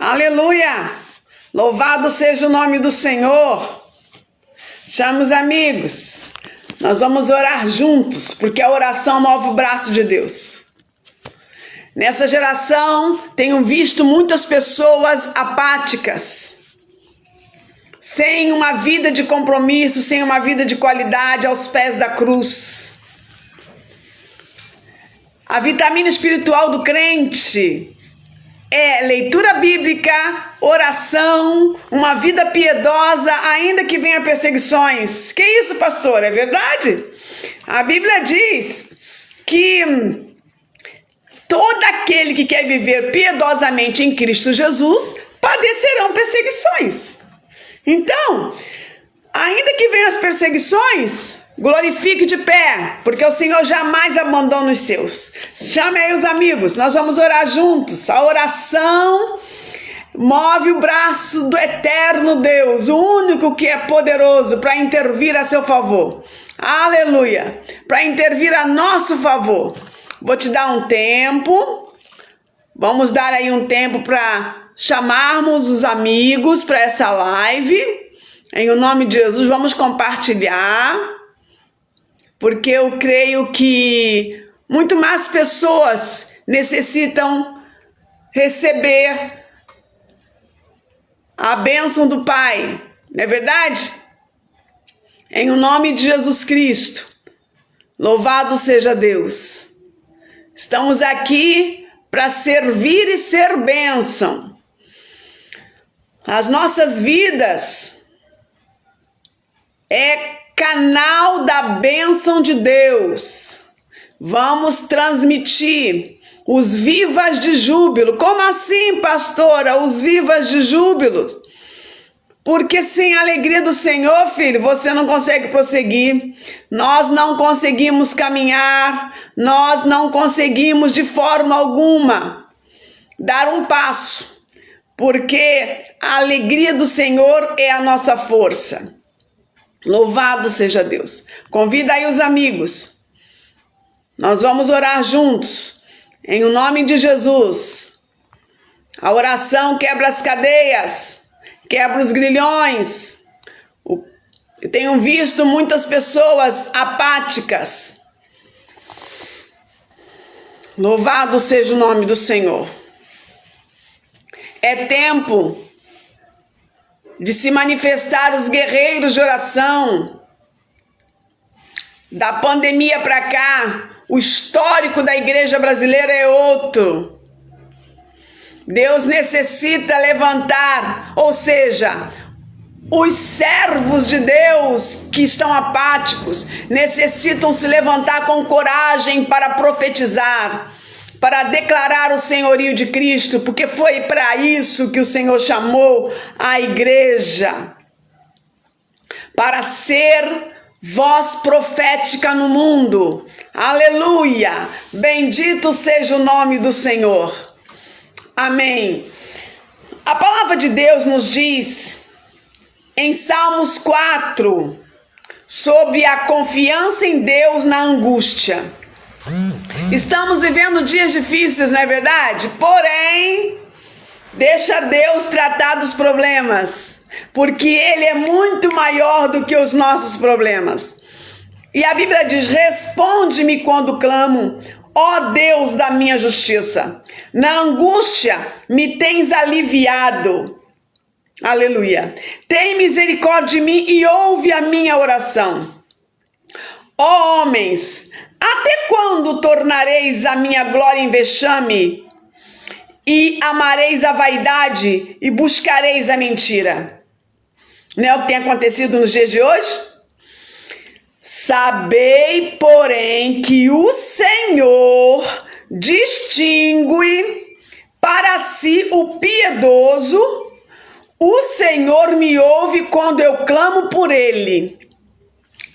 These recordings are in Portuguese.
Aleluia! Louvado seja o nome do Senhor. Chama os amigos. Nós vamos orar juntos, porque a oração move o braço de Deus. Nessa geração, tenho visto muitas pessoas apáticas, sem uma vida de compromisso, sem uma vida de qualidade aos pés da cruz. A vitamina espiritual do crente é leitura bíblica, oração, uma vida piedosa, ainda que venha perseguições. Que isso, pastor? É verdade? A Bíblia diz que todo aquele que quer viver piedosamente em Cristo Jesus padecerão perseguições. Então, ainda que venham as perseguições, glorifique de pé, porque o Senhor jamais abandona os seus. Chame aí os amigos, nós vamos orar juntos. A oração move o braço do eterno Deus, o único que é poderoso para intervir a seu favor. Aleluia! Para intervir a nosso favor. Vou te dar um tempo. Vamos dar aí um tempo para chamarmos os amigos para essa live. Em nome de Jesus, vamos compartilhar, porque eu creio que muito mais pessoas necessitam receber a bênção do Pai, não é verdade? Em nome de Jesus Cristo, louvado seja Deus. Estamos aqui para servir e ser bênção. As nossas vidas é canal da bênção de Deus. Vamos transmitir os vivas de júbilo. Como assim, pastora? Os vivas de júbilo? Porque sem a alegria do Senhor, filho, você não consegue prosseguir. Nós não conseguimos caminhar. Nós não conseguimos de forma alguma dar um passo. Porque a alegria do Senhor é a nossa força. Louvado seja Deus. Convida aí os amigos. Nós vamos orar juntos. Em o nome de Jesus. A oração quebra as cadeias. Quebra os grilhões. Eu tenho visto muitas pessoas apáticas. Louvado seja o nome do Senhor. É tempo de se manifestar os guerreiros de oração. Da pandemia para cá, o histórico da igreja brasileira é outro. Deus necessita levantar, ou seja, os servos de Deus que estão apáticos necessitam se levantar com coragem para profetizar, para declarar o senhorio de Cristo, porque foi para isso que o Senhor chamou a igreja, para ser voz profética no mundo. Aleluia! Bendito seja o nome do Senhor. Amém. A palavra de Deus nos diz em Salmos 4 sobre a confiança em Deus na angústia. Estamos vivendo dias difíceis, não é verdade? Porém, deixa Deus tratar dos problemas, porque Ele é muito maior do que os nossos problemas. E a Bíblia diz: responde-me quando clamo, ó Deus da minha justiça. Na angústia me tens aliviado. Aleluia. Tem misericórdia de mim e ouve a minha oração. Ó homens, até quando tornareis a minha glória em vexame? E amareis a vaidade e buscareis a mentira? Não é o que tem acontecido nos dias de hoje? Sabei, porém, que o Senhor distingue para si o piedoso. O Senhor me ouve quando eu clamo por ele.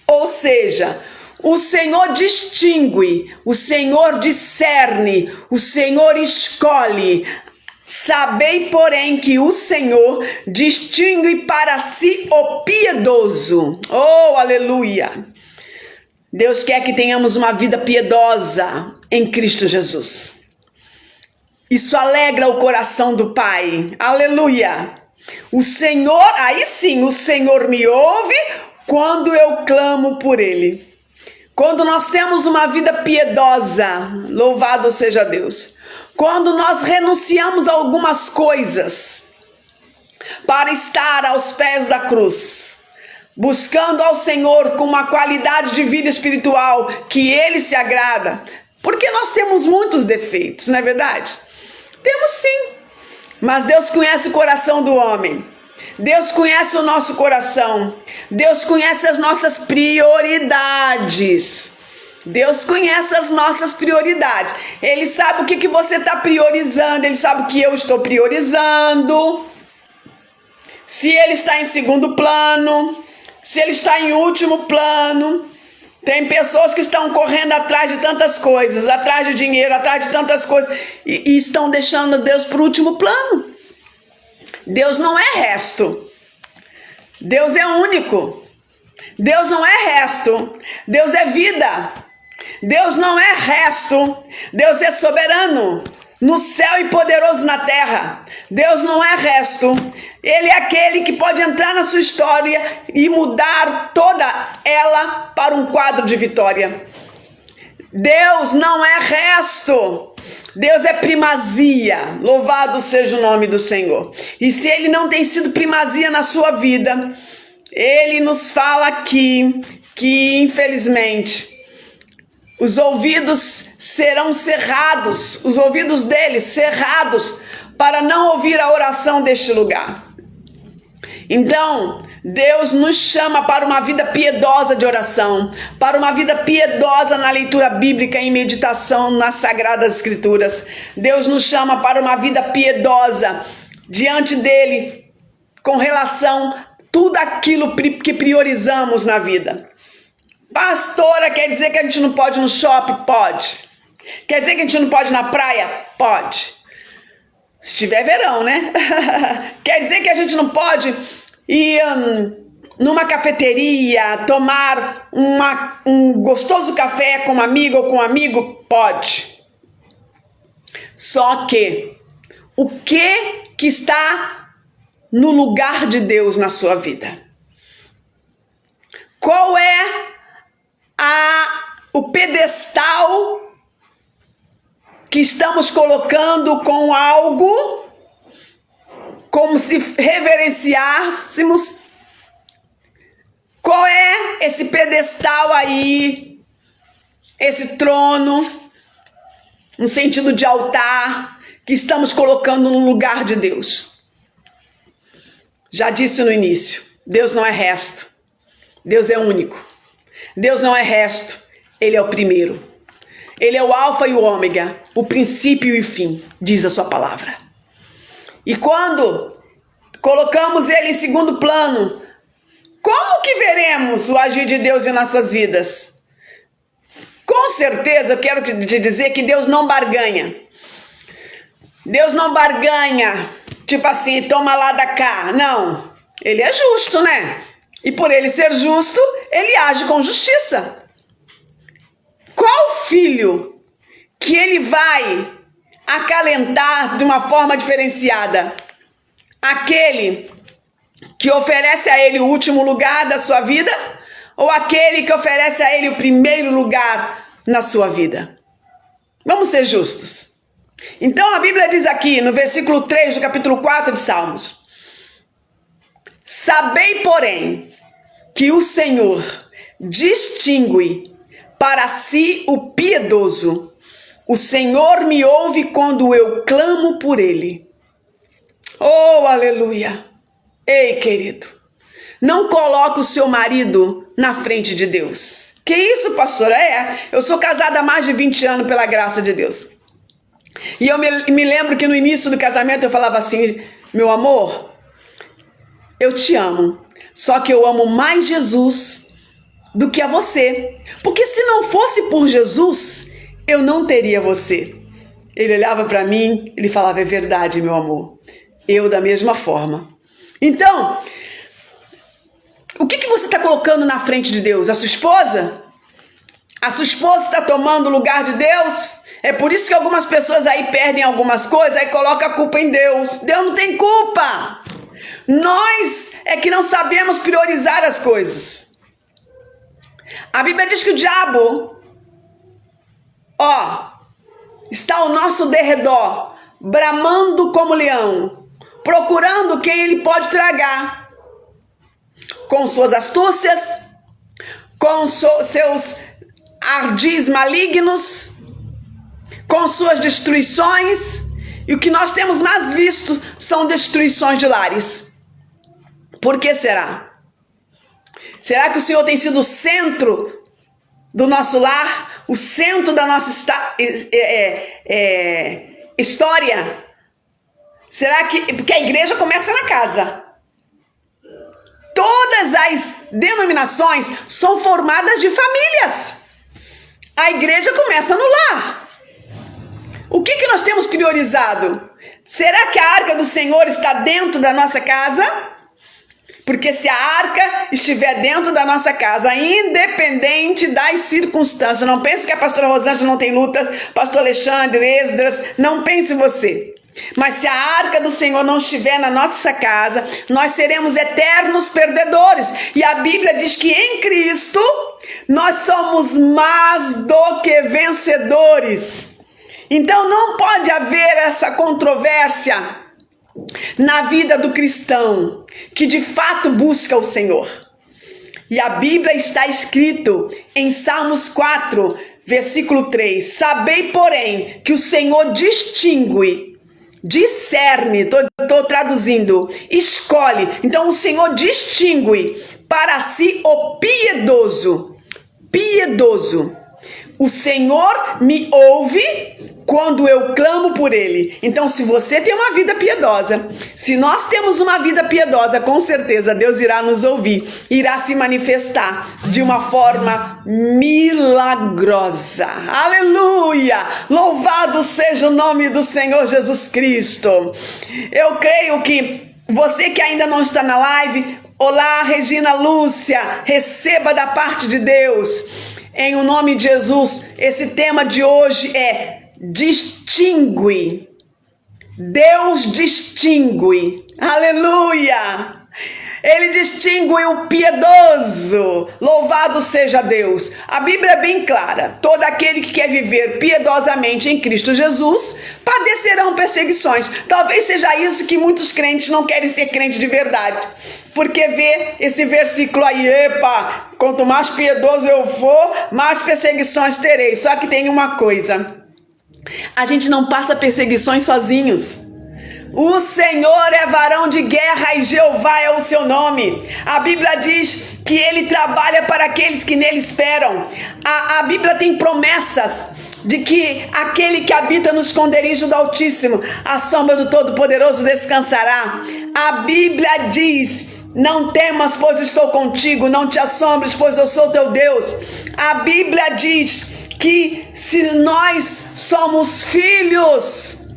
Ou seja, o Senhor distingue, o Senhor discerne, o Senhor escolhe. Sabei, porém, que o Senhor distingue para si o piedoso. Oh, aleluia! Deus quer que tenhamos uma vida piedosa em Cristo Jesus. Isso alegra o coração do Pai. Aleluia. O Senhor, aí sim, o Senhor me ouve quando eu clamo por Ele. Quando nós temos uma vida piedosa, louvado seja Deus. Quando nós renunciamos a algumas coisas para estar aos pés da cruz, buscando ao Senhor com uma qualidade de vida espiritual que Ele se agrada, porque nós temos muitos defeitos, não é verdade? Temos sim, mas Deus conhece o coração do homem. Deus conhece o nosso coração. Deus conhece as nossas prioridades. Deus conhece as nossas prioridades. Ele sabe o que você está priorizando. Ele sabe o que eu estou priorizando. Se ele está em segundo plano, se ele está em último plano. Tem pessoas que estão correndo atrás de tantas coisas, atrás de dinheiro, atrás de tantas coisas, e estão deixando Deus para o último plano. Deus não é resto. Deus é único. Deus não é resto. Deus é vida. Deus não é resto. Deus é soberano no céu e poderoso na terra. Deus não é resto. Ele é aquele que pode entrar na sua história e mudar toda ela para um quadro de vitória. Deus não é resto. Deus é primazia. Louvado seja o nome do Senhor. E se Ele não tem sido primazia na sua vida, Ele nos fala aqui que, infelizmente, os ouvidos serão cerrados, os ouvidos deles cerrados, para não ouvir a oração deste lugar. Então, Deus nos chama para uma vida piedosa de oração, para uma vida piedosa na leitura bíblica e meditação nas Sagradas Escrituras. Deus nos chama para uma vida piedosa diante dele, com relação a tudo aquilo que priorizamos na vida. Pastora, quer dizer que a gente não pode ir no shopping? Pode. Quer dizer que a gente não pode ir na praia? Pode. Se tiver verão, né? Quer dizer que a gente não pode ir numa cafeteria, tomar um gostoso café com uma amiga ou com um amigo? Pode. Só que o que está no lugar de Deus na sua vida? Qual é o pedestal que estamos colocando com algo, como se reverenciássemos? Qual é esse pedestal aí, esse trono, no sentido de altar, que estamos colocando no lugar de Deus? Já disse no início, Deus não é resto, Deus é único. Deus não é resto, Ele é o primeiro. Ele é o alfa e o ômega, o princípio e o fim, diz a sua palavra. E quando colocamos Ele em segundo plano, como que veremos o agir de Deus em nossas vidas? Com certeza, eu quero te dizer que Deus não barganha. Deus não barganha, tipo assim, toma lá da cá. Não, Ele é justo, né? E por Ele ser justo, Ele age com justiça. Qual filho que Ele vai acalentar de uma forma diferenciada? Aquele que oferece a Ele o último lugar da sua vida? Ou aquele que oferece a Ele o primeiro lugar na sua vida? Vamos ser justos. Então a Bíblia diz aqui no versículo 3 do capítulo 4 de Salmos: sabei, porém, que o Senhor distingue para si o piedoso. O Senhor me ouve quando eu clamo por Ele. Oh, aleluia! Ei, querido, não coloque o seu marido na frente de Deus. Que isso, pastora? Eu sou casada há mais de 20 anos pela graça de Deus. E eu me lembro que no início do casamento eu falava assim: meu amor, eu te amo, só que eu amo mais Jesus do que a você. Porque se não fosse por Jesus, eu não teria você. Ele olhava para mim, ele falava: é verdade, meu amor. Eu da mesma forma. Então, o que você está colocando na frente de Deus? A sua esposa? A sua esposa está tomando o lugar de Deus? É por isso que algumas pessoas aí perdem algumas coisas, aí colocam a culpa em Deus. Deus não tem culpa. Nós é que não sabemos priorizar as coisas. A Bíblia diz que o diabo, está ao nosso derredor, bramando como leão, procurando quem ele pode tragar, com suas astúcias, com seus ardis malignos, com suas destruições. E o que nós temos mais visto são destruições de lares. Por que será? Será que o Senhor tem sido o centro do nosso lar, o centro da nossa história? Será que... Porque a igreja começa na casa. Todas as denominações são formadas de famílias. A igreja começa no lar. O que nós temos priorizado? Será que a arca do Senhor está dentro da nossa casa? Porque se a arca estiver dentro da nossa casa, independente das circunstâncias, não pense que a pastora Rosângela não tem lutas, pastor Alexandre, Esdras, não pense você. Mas se a arca do Senhor não estiver na nossa casa, nós seremos eternos perdedores. E a Bíblia diz que em Cristo nós somos mais do que vencedores. Então não pode haver essa controvérsia na vida do cristão que de fato busca o Senhor. E a Bíblia está escrito em Salmos 4, versículo 3: sabei, porém, que o Senhor distingue, discerne, estou traduzindo, escolhe. Então o Senhor distingue para si o piedoso. Piedoso. O Senhor me ouve quando eu clamo por Ele. Então, se você tem uma vida piedosa, se nós temos uma vida piedosa, com certeza Deus irá nos ouvir, irá se manifestar de uma forma milagrosa. Aleluia! Louvado seja o nome do Senhor Jesus Cristo. Eu creio que você que ainda não está na live, olá, Regina Lúcia, receba da parte de Deus. Em o nome de Jesus, esse tema de hoje é distingue. Deus distingue. Aleluia! Ele distingue o piedoso. Louvado seja Deus. A Bíblia é bem clara. Todo aquele que quer viver piedosamente em Cristo Jesus padecerão perseguições. Talvez seja isso que muitos crentes não querem ser crente de verdade. Porque vê esse versículo aí, epa, quanto mais piedoso eu for, mais perseguições terei. Só que tem uma coisa, a gente não passa perseguições sozinhos. O Senhor é varão de guerra e Jeová é o seu nome. A Bíblia diz que Ele trabalha para aqueles que nele esperam. A Bíblia tem promessas de que aquele que habita no esconderijo do Altíssimo, a sombra do Todo-Poderoso descansará. A Bíblia diz: não temas, pois estou contigo, não te assombres, pois eu sou teu Deus. A Bíblia diz que se nós somos filhos,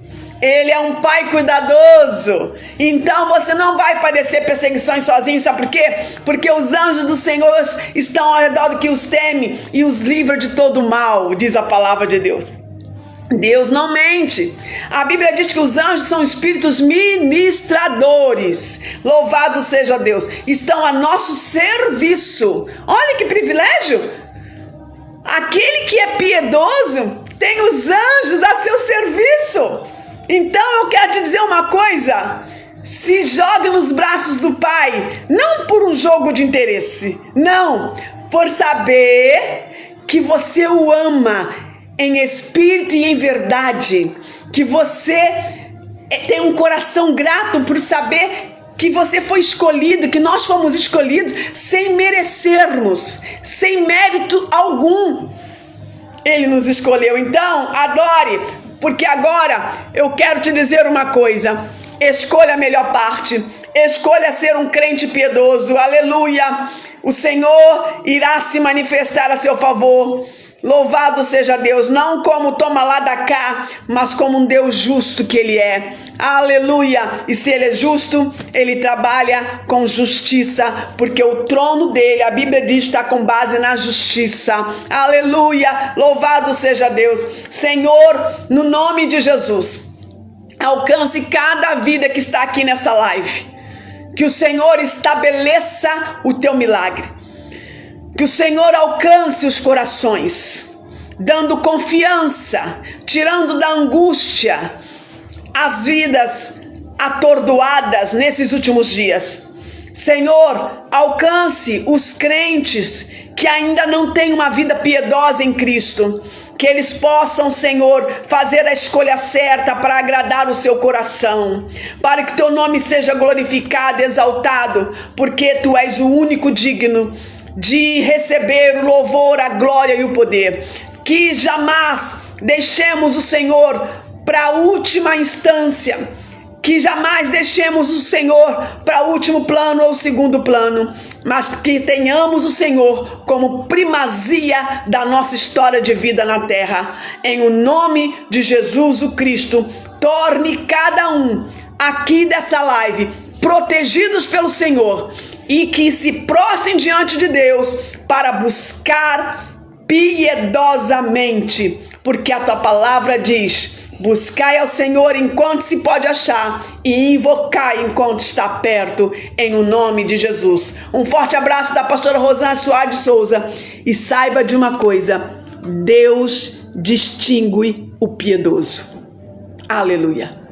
Ele é um pai cuidadoso. Então você não vai padecer perseguições sozinho, sabe por quê? Porque os anjos do Senhor estão ao redor do que os teme e os livra de todo mal, diz a palavra de Deus. Deus não mente. A Bíblia diz que os anjos são espíritos ministradores. Louvado seja Deus. Estão a nosso serviço. Olha que privilégio. Aquele que é piedoso tem os anjos a seu serviço. Então eu quero te dizer uma coisa: se jogue nos braços do Pai, não por um jogo de interesse, não, por saber que você o ama em espírito e em verdade, que você tem um coração grato por saber que você foi escolhido, que nós fomos escolhidos sem merecermos, sem mérito algum. Ele nos escolheu. Então adore, porque agora eu quero te dizer uma coisa: escolha a melhor parte, escolha ser um crente piedoso. Aleluia! O Senhor irá se manifestar a seu favor. Louvado seja Deus, não como toma lá da cá, mas como um Deus justo que Ele é. Aleluia! E se ele é justo, ele trabalha com justiça, porque o trono dele, a Bíblia diz, está com base na justiça. Aleluia! Louvado seja Deus. Senhor, no nome de Jesus, alcance cada vida que está aqui nessa live. Que o Senhor estabeleça o teu milagre. Que o Senhor alcance os corações, dando confiança, tirando da angústia as vidas atordoadas nesses últimos dias. Senhor, alcance os crentes que ainda não têm uma vida piedosa em Cristo. Que eles possam, Senhor, fazer a escolha certa para agradar o seu coração, para que teu nome seja glorificado, exaltado, porque tu és o único digno de receber o louvor, a glória e o poder. Que jamais deixemos o Senhor para a última instância, que jamais deixemos o Senhor para o último plano ou segundo plano, mas que tenhamos o Senhor como primazia da nossa história de vida na terra. Em o nome de Jesus o Cristo, torne cada um aqui dessa live protegidos pelo Senhor e que se prostrem diante de Deus para buscar piedosamente, porque a tua palavra diz: buscai ao Senhor enquanto se pode achar e invocai enquanto está perto, em o nome de Jesus. Um forte abraço da pastora Rosana Soares de Souza e saiba de uma coisa: Deus distingue o piedoso. Aleluia.